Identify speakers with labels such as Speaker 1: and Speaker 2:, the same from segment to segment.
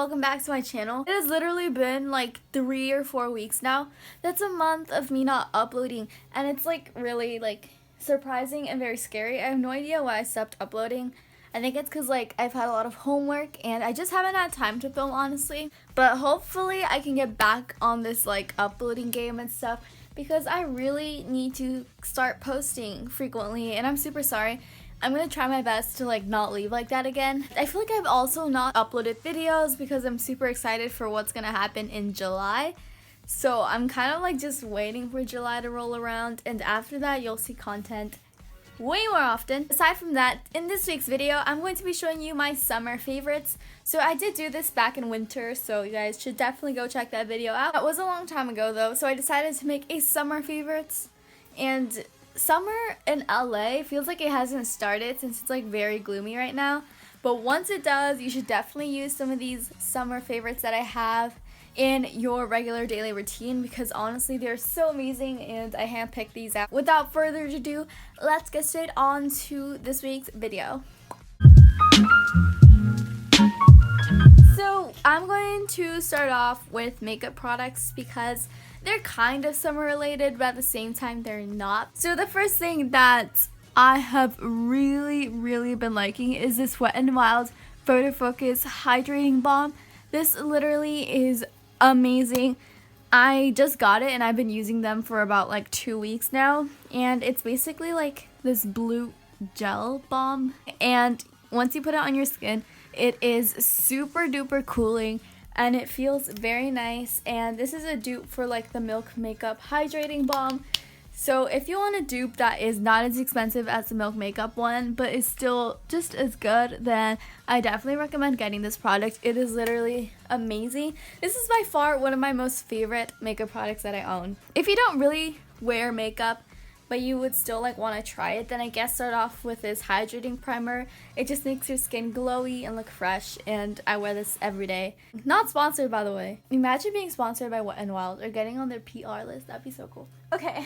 Speaker 1: welcome back to my channel. It has literally been like 3 or 4 weeks now. That's a month of me not uploading, and it's like really like surprising and very scary. I have no idea why I stopped uploading. I think it's because like I've had a lot of homework and I just haven't had time to film, honestly. But hopefully I can get back on this like uploading game and stuff, because I really need to start posting frequently, and I'm super sorry. I'm gonna try my best to like not leave like that again. I feel like I've also not uploaded videos because I'm super excited for what's gonna happen in July. So I'm kind of like just waiting for July to roll around, and after that you'll see content way more often. Aside from that, in this week's video, I'm going to be showing you my summer favorites. So I did do this back in winter, so you guys should definitely go check that video out. That was a long time ago though, so I decided to make a summer favorites. And summer in LA feels like it hasn't started since it's like very gloomy right now. But once it does, you should definitely use some of these summer favorites that I have in your regular daily routine, because honestly they're so amazing and I handpicked these out. Without further ado, let's get straight on to this week's video. So I'm going to start off with makeup products because they're kind of summer related, but at the same time they're not. So the first thing that I have really been liking is this Wet n Wild Photo Focus Hydrating Balm. This literally is amazing. I just got it and I've been using them for about like 2 weeks now, and it's basically like this blue gel balm, and once you put it on your skin it is super duper cooling and it feels very nice. And this is a dupe for like the Milk Makeup Hydrating Balm. So if you want a dupe that is not as expensive as the Milk Makeup one but is still just as good, then I definitely recommend getting this product. It is literally amazing. This is by far one of my most favorite makeup products that I own. If you don't really wear makeup but you would still like want to try it, then I guess start off with this hydrating primer. It just makes your skin glowy and look fresh, and I wear this every day. Not sponsored, by the way. Imagine being sponsored by Wet n Wild or getting on their PR list. That'd be so cool. Okay.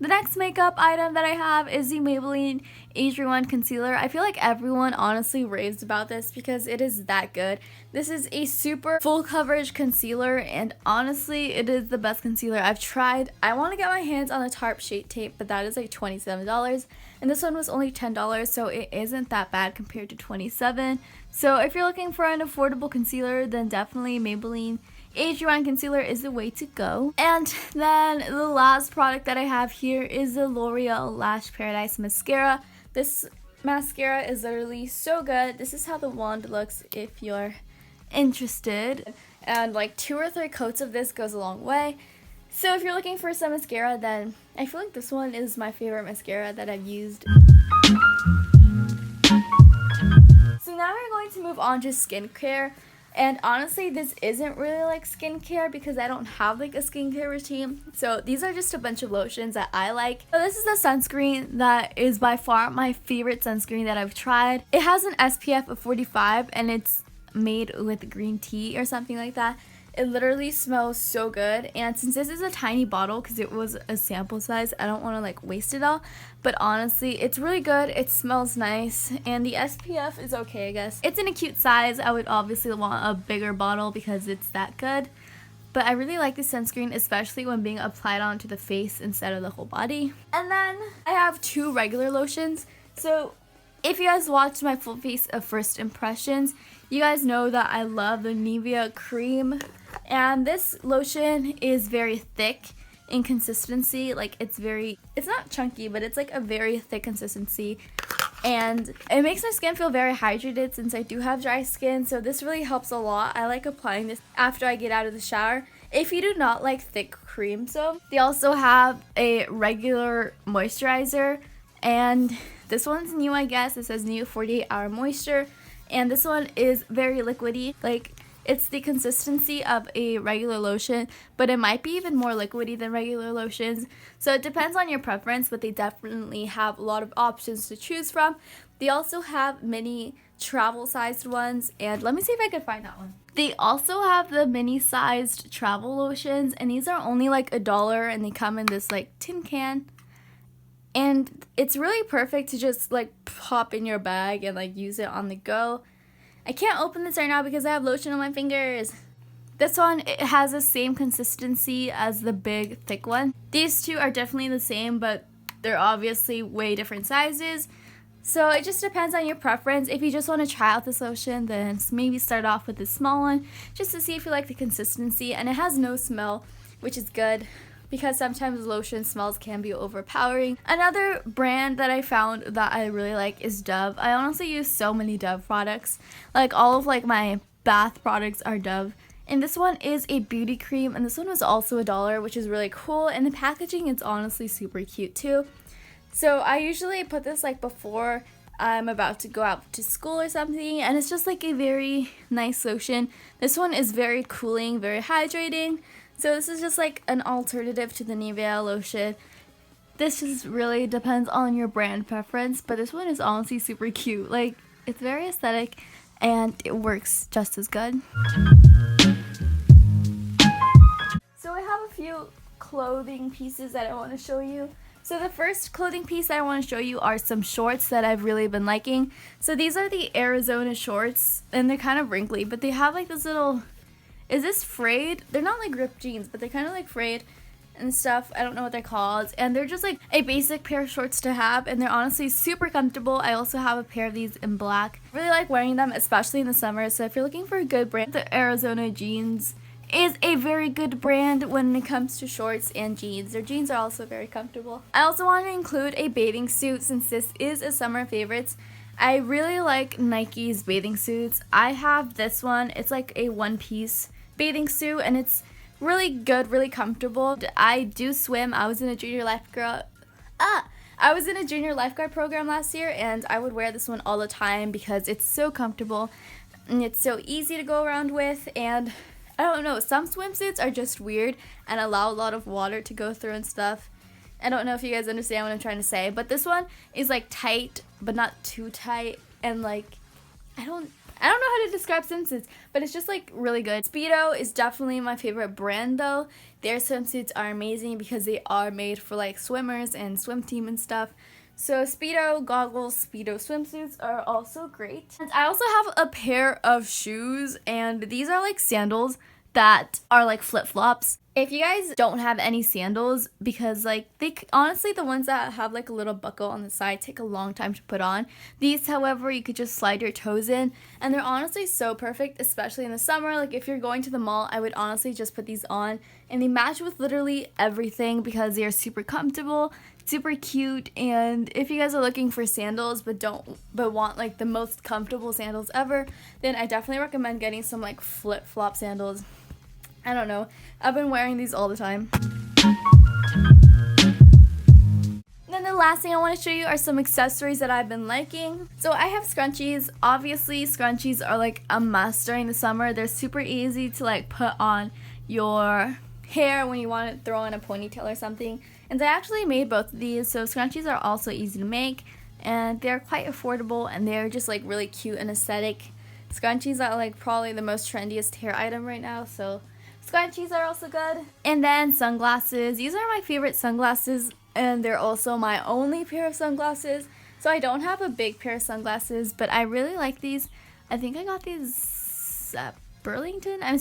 Speaker 1: The next makeup item that I have is the Maybelline Age Rewind Concealer. I feel like everyone honestly raves about this because it is that good. This is a super full coverage concealer, and honestly it is the best concealer I've tried. I want to get my hands on the Tarte Shape Tape, but that is like $27, and this one was only $10, so it isn't that bad compared to $27. So if you're looking for an affordable concealer, then definitely Maybelline Age Rewind Concealer is the way to go. And then the last product that I have here is the L'Oreal Lash Paradise Mascara. This mascara is literally so good. This is how the wand looks if you're interested. And like 2 or 3 coats of this goes a long way. So if you're looking for some mascara, then I feel like this one is my favorite mascara that I've used. So now we're going to move on to skincare. And honestly, this isn't really like skincare because I don't have like a skincare routine. So these are just a bunch of lotions that I like. So this is the sunscreen that is by far my favorite sunscreen that I've tried. It has an SPF of 45 and it's made with green tea or something like that. It literally smells so good, and since this is a tiny bottle because it was a sample size, I don't want to like waste it all, but honestly it's really good. It smells nice, and the SPF is okay, I guess. It's in a cute size. I would obviously want a bigger bottle because it's that good, but I really like this sunscreen, especially when being applied onto the face instead of the whole body. And then I have 2 regular lotions. So if you guys watched my full face of first impressions, you guys know that I love the Nivea cream. And this lotion is very thick in consistency. Like it's not chunky, but it's like a very thick consistency. And it makes my skin feel very hydrated since I do have dry skin. So this really helps a lot. I like applying this after I get out of the shower. If you do not like thick creams though, they also have a regular moisturizer. And this one's new, I guess. It says new 48-hour moisture. And this one is very liquidy. Like, it's the consistency of a regular lotion, but it might be even more liquidy than regular lotions. So it depends on your preference, but they definitely have a lot of options to choose from. They also have mini travel-sized ones, and let me see if I can find that one. They also have the mini-sized travel lotions, and these are only like $1, and they come in this like tin can. And it's really perfect to just like pop in your bag and like use it on the go. I can't open this right now because I have lotion on my fingers. This one, it has the same consistency as the big thick one. These two are definitely the same, but they're obviously way different sizes. So it just depends on your preference. If you just want to try out this lotion, then maybe start off with the small one just to see if you like the consistency. And it has no smell, which is good because sometimes lotion smells can be overpowering. Another brand that I found that I really like is Dove. I honestly use so many Dove products. Like all of my bath products are Dove. And this one is a beauty cream, and this one was also $1, which is really cool. And the packaging is honestly super cute too. So I usually put this before I'm about to go out to school or something, and it's just a very nice lotion. This one is very cooling, very hydrating. So this is just an alternative to the Nivea lotion. This just really depends on your brand preference, but this one is honestly super cute. It's very aesthetic and it works just as good. So I have a few clothing pieces that I want to show you. So the first clothing piece I want to show you are some shorts that I've really been liking. So these are the Arizona shorts, and they're kind of wrinkly, but they have this little, is this frayed? They're not ripped jeans, but they're kind of frayed and stuff. I don't know what they're called. And they're just a basic pair of shorts to have, and they're honestly super comfortable. I also have a pair of these in black. I really like wearing them, especially in the summer. So if you're looking for a good brand, the Arizona jeans is a very good brand when it comes to shorts and jeans. Their jeans are also very comfortable. I also want to include a bathing suit since this is a summer favorite. I really like Nike's bathing suits. I have this one. It's a one-piece bathing suit, and it's really good, really comfortable. I do swim. I was in a junior lifeguard program last year, and I would wear this one all the time because it's so comfortable and it's so easy to go around with. And I don't know, some swimsuits are just weird and allow a lot of water to go through and stuff. I don't know if you guys understand what I'm trying to say, but this one is tight but not too tight, and I don't know how to describe swimsuits, but it's just really good. Speedo is definitely my favorite brand though. Their swimsuits are amazing because they are made for swimmers and swim team and stuff. So Speedo goggles, Speedo swimsuits are also great. And I also have a pair of shoes, and these are sandals that are flip-flops. If you guys don't have any sandals, because they honestly, the ones that have a little buckle on the side take a long time to put on. These, however, you could just slide your toes in, and they're honestly so perfect, especially in the summer. If you're going to the mall, I would honestly just put these on, and they match with literally everything because they are super comfortable, super cute. And if you guys are looking for sandals but want the most comfortable sandals ever, then I definitely recommend getting some flip-flop sandals. I don't know, I've been wearing these all the time. Then the last thing I want to show you are some accessories that I've been liking. So I have scrunchies. Obviously scrunchies are a must during the summer. They're super easy to put on your hair when you want to throw in a ponytail or something. And I actually made both of these, so scrunchies are also easy to make, and they're quite affordable, and they're just really cute and aesthetic. Scrunchies are probably the most trendiest hair item right now, so scrunchies are also good. And then sunglasses. These are my favorite sunglasses, and they're also my only pair of sunglasses. So I don't have a big pair of sunglasses, but I really like these. I think I got these at Burlington. I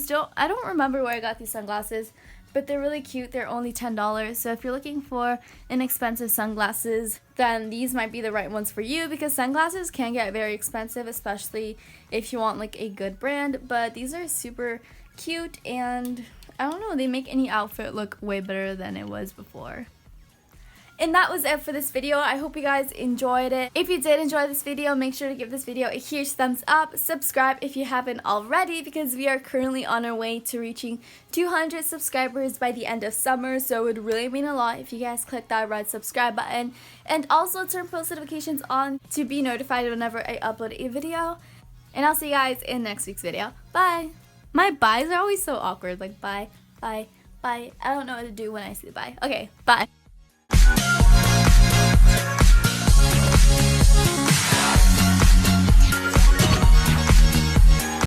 Speaker 1: don't remember where I got these sunglasses, but they're really cute. They're only $10. So if you're looking for inexpensive sunglasses, then these might be the right ones for you, because sunglasses can get very expensive, especially if you want a good brand. But these are super cute, and I don't know, they make any outfit look way better than it was before. And that was it for this video. I hope you guys enjoyed it. If you did enjoy this video, make sure to give this video a huge thumbs up. Subscribe if you haven't already, because we are currently on our way to reaching 200 subscribers by the end of summer. So it would really mean a lot if you guys click that red subscribe button, and also turn post notifications on to be notified whenever I upload a video. And I'll see you guys in next week's video. Bye! My byes are always so awkward, bye, bye, bye. I don't know what to do when I say bye. Okay, bye.